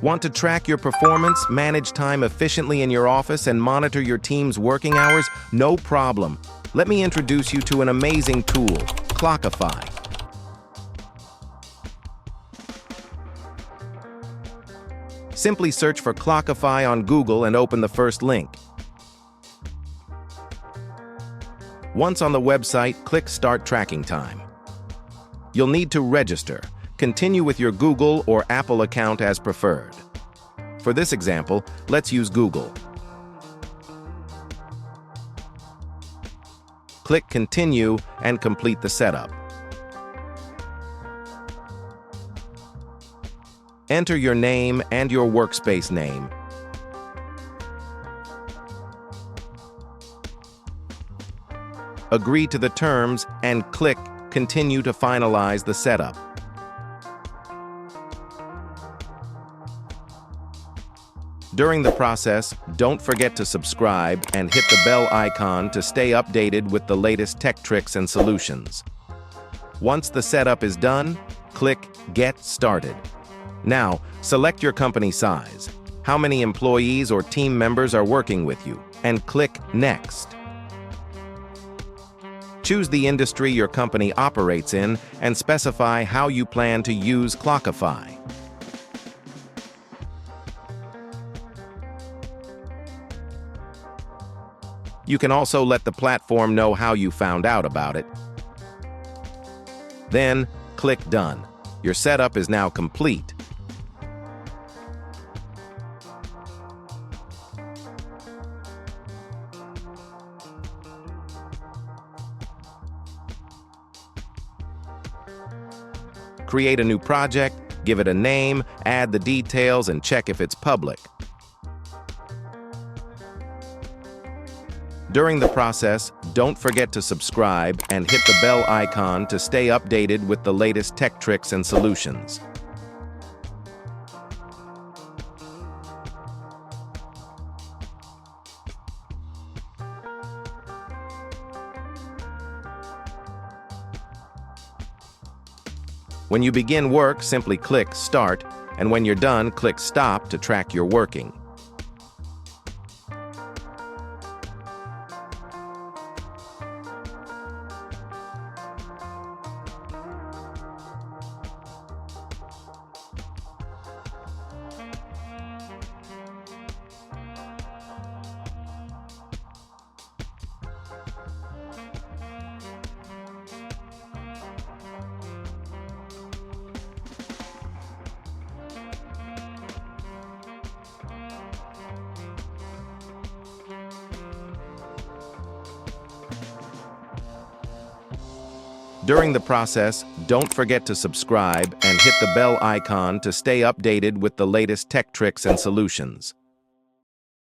Want to track your performance, manage time efficiently in your office, and monitor your team's working hours? No problem. Let me introduce you to an amazing tool, Clockify. Simply search for Clockify on Google and open the first link. Once on the website, click Start Tracking Time. You'll need to register. Continue with your Google or Apple account as preferred. For this example, let's use Google. Click Continue and complete the setup. Enter your name and your workspace name. Agree to the terms and click Continue to finalize the setup. During the process, don't forget to subscribe and hit the bell icon to stay updated with the latest tech tricks and solutions. Once the setup is done, click Get Started. Now, select your company size, how many employees or team members are working with you, and click Next. Choose the industry your company operates in and specify how you plan to use Clockify. You can also let the platform know how you found out about it. Then, click Done. Your setup is now complete. Create a new project, give it a name, add the details, and check if it's public. During the process, don't forget to subscribe and hit the bell icon to stay updated with the latest tech tricks and solutions. When you begin work, simply click Start, and when you're done, click Stop to track your working. During the process, don't forget to subscribe and hit the bell icon to stay updated with the latest tech tricks and solutions.